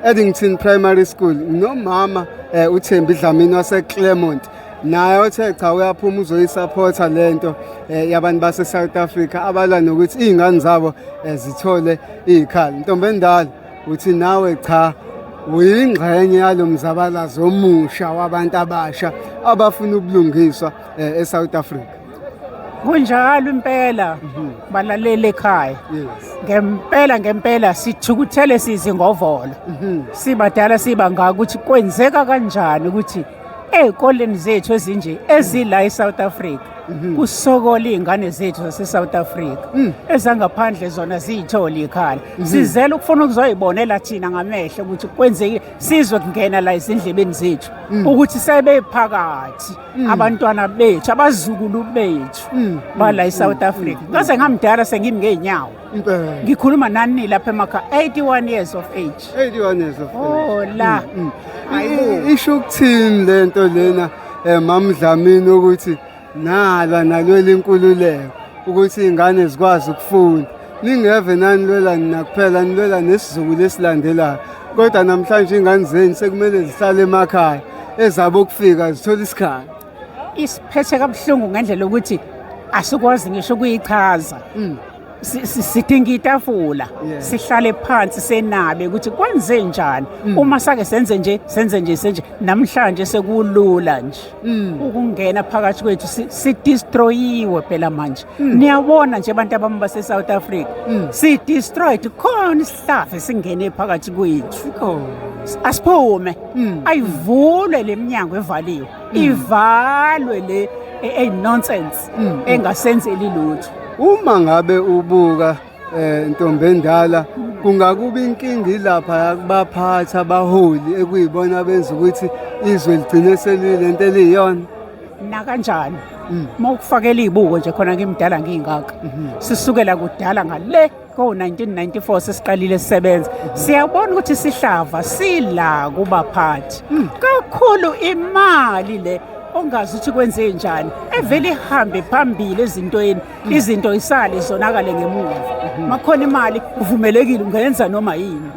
Eddington Primary School nomama uThembi Dlamini waseClaremont naye othe cha uyaphuma uzoyisupporta lento yabantu base South Africa abalwa nokuthi izingane zabo zithole izikhali. Ntombendala uthi nawe cha uyingxenye yalomzabalazo omusha wabantu abasha abafuna ubulungiswa eSouth Africa. Kunjalo impela balalele ekhaya. Ngempela sithukuthele sizingovolo. Sibadala sibanga ukuthi kwenzeka kanjani ukuthi ezikoleni zethu ezinje ezila eSouth Africa kusokola izingane zethu zaseSouth Africa ezangaphandle zona ziyithola ikhala. Sizela ukufuna ukuzoyibonela thina ngamehlo ukuthi kwenzeke sizwe kungena la ezindlebeni zethu ukuthi sebephakathi abantwana bethu abazukulu bethu bala eSouth Africa. Ngaze ngamdala sengimi ngeenyawo. Ngikhuluma nani lapha emakhaya 81 years of age. 81 years of age. Oh la. Isho ukuthini lento lena Mama Dlamini ukuthi nala nalwela inkululeko ukuthi izingane zikwazi ukufunda. Ningeve nani lwela nakuphela nilwela nesizukulu esilandelayo. Kodwa namhlanje izingane zenu sekumele zihlale emakhaya ezabo ukufika zithola isikhala. Isiphethe kabuhlungu ngendlela ukuthi asikwazi ngisho ukuyichaza. Sidinga itafula sihlale phansi senabe ukuthi kwenze njani uma sake senze nje namhlanje sekulula nje ukungena phakathi kwethu sidestroyiwe phela manje niyabona nje abantu abami base South Africa destroyed khona isihlafe singene phakathi kwethu asiphume ayivulwe leminyango evaliwe ivalwe le nonsense engasenzeli lutho. Uma ngabe ubuka Ntombendala kungakuba inkinga ilapha yakubaphatha abaholi ekuyibona benza ukuthi izwe ligcine selile into eliyona na kanjani mawukufakela izibuko nje khona ngimdala ngingaka sisukela kudala ngale ko1994 sesiqalile sisebenza siyabona ukuthi sihlava sila kubaphathi kakhulu imali le ongazi ukuthi kwenze njani evele ihambe phambili ezintweni izinto isale zonakale ngemuva makhona imali uvumelekile ungenza noma yini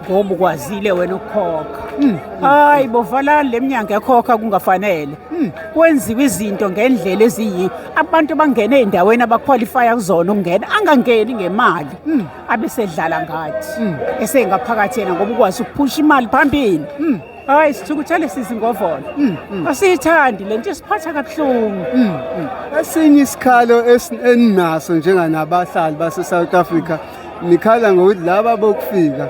ngoba ukwazile wena ukukhokha hayi bovala leminyango yakhokha kungafanele kwenziwe izinto ngendlela eziyi abantu bangene endaweni abaqualifya kuzona ukungena angangeni ngemali abesedlala ngathi esengaphakathi yena ngoba ukwazi ukuphusha imali phambili. Hayi sithukuthele sizingovolo asiyithandi lento siphatha kabuhlungu. Esinye isikhalo esinaso njenganabahlali base South Africa nikhala ngokuthi laba bokufika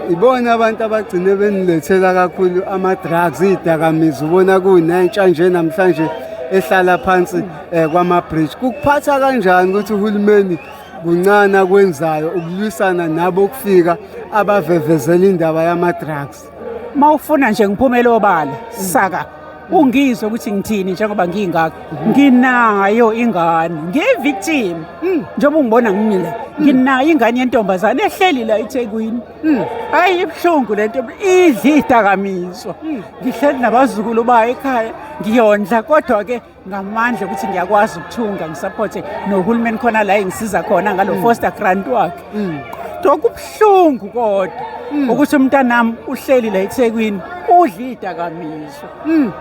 ibona abantu abagcine benilethela kakhulu ama drugs izidakamizwa ubona kunentsha nje namhlanje ehlala phansi kwama bridge. Kukuphatha kanjani ukuthi uhulumeni kuncane kwenzayo ukulwisana nabo kufika abavevezela indaba yama drugs? Mawufuna nje ngiphumele obala saka ungizwe ukuthi ngithini njengoba ngingaka nginayo ingane ngivictim njengoba ungibona ngimile nginayo ingane yentombazane ehleli la eThekwini hayi ibhlungu lento idlidakamizwa ngihleli nabazukulu bayo ekhaya ngiyondla kodwa ke ngamandla ukuthi ngiyakwazi ukuthunga ngisupporte nohulumeni khona la engisiza khona ngalo foster grant wakhe dokubhlungu kodwa ukuthi umntanami uhleli la eThekwini udla idakamizwa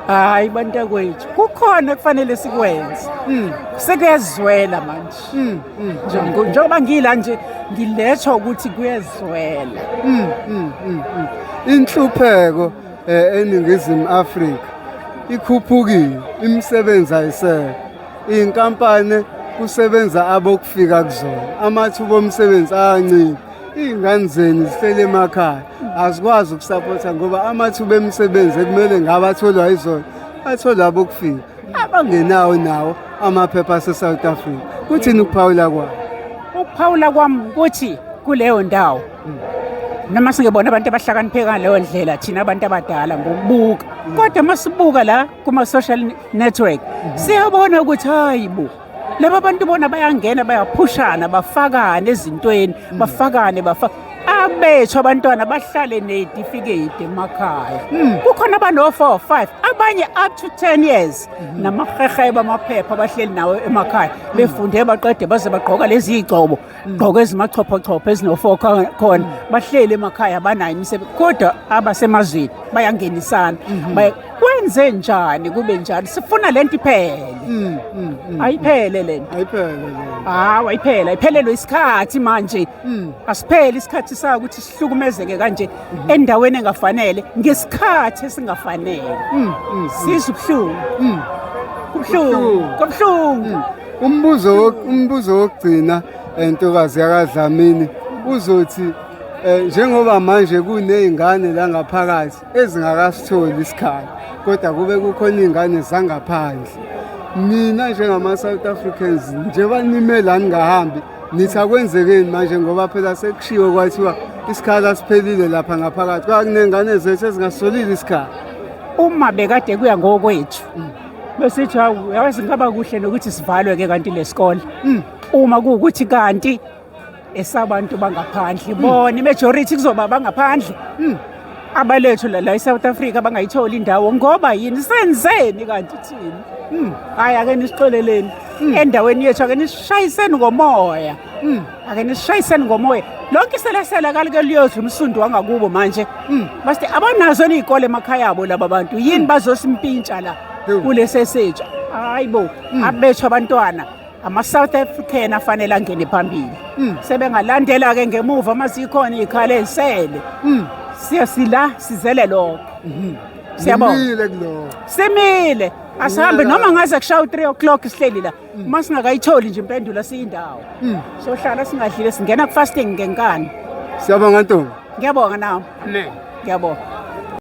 hayi bantakwethu kukhona kufanele sikwenze sekuyezwela manje njengoba ngila nje ngilethwa ukuthi kuyezwela inhlupheko eningizimu Afrika ikhuphukile imisebenzi ayisekho inkampani kusebenza abokufika kuzona amathuba omsebenzi ayancipha izingane zenu zihlele emakhaya azikwazi ukusupporta ngoba amathuba emisebenzi ekumele ngabatholwa izona athola abokufika abangenawo nawo amaphepha aseSouth Africa. Kuthini ukuphawula kwabo? Ukuphawula kwami ukuthi kuleyo ndawo noma singebona abantu abahlakaniphe ngaleyo ndlela thina abantu abadala ngokubuka kodwa masibuka la kuma social network siyabona ukuthi hayibo laba bantu bona bayangena bayaphushana bafakane ezintweni bafakane abethu abantwana bahlale netifiketi emakhaya kukhona abano-4 5 abanye up to 10 years namahehe bamaphepha abahleli nawo emakhaya befunde baqede baze bagqoka lezi igcobo gqoka ezimachophochopho ezino-4 khona bahleli emakhaya banayo imisebenzi kodwa abasemazweni bayangenisana kwenze njani kube njani sifuna lento iphele ayiphele lento hawu ayiphele ayiphelelwe isikhathi manje asiphele isikhathi sayo ukuthi sihlukumezeke kanje endaweni engafanele ngesikhathi esingafanele sizwe kubuhlungu umbuzo wokugcina ntokazi yakwaDlamini uzothi njengoba manje kuney'ngane la ngaphakathi ezingakasitholi isikhala kodwa kube kukhona iy'ngane zangaphandle mina njengama-South Africans njengoba nimela ningahambi nithi akwenzekeni manje ngoba phela sekushiwo kwathiwa isikhala siphelile lapha ngaphakathi kwakuney'ngane zethu ezingasolile isikhala uma bekade kuya ngokwethu besithi hawu yazi ngaba kuhle nokuthi sivalwe-ke kanti le sikole uma kuwukuthi kanti esabantu bangaphandle bona imajority kuzoba bangaphandle abalethu la eSouth Africa bangayitholi indawo ngoba yini senzeni kanti thina hayi ake nisixoleleni endaweni yethu ake nisishayiseni ngomoya lonke iselasela kalike liyodla umsundu wangakubo manje basithi abanazo iy'kole emakhaya abo laba bantu yini bazosimpintsha la kulesi setsha hayi bo abethu abantwana ama-South African afanele angene phambili sebengalandela-ke ngemuva uma zikhona iy'khala ezisele siyasila sizele lokho siyabona simile asihambe noma ngaze kushaya u-3 o'clock sihleli la uma singakayitholi nje impendulo siyindawo sohlala singadlile singena ku-fasting ngenkani siyabonga ntombi ngiyabonga nawe ngiyabonga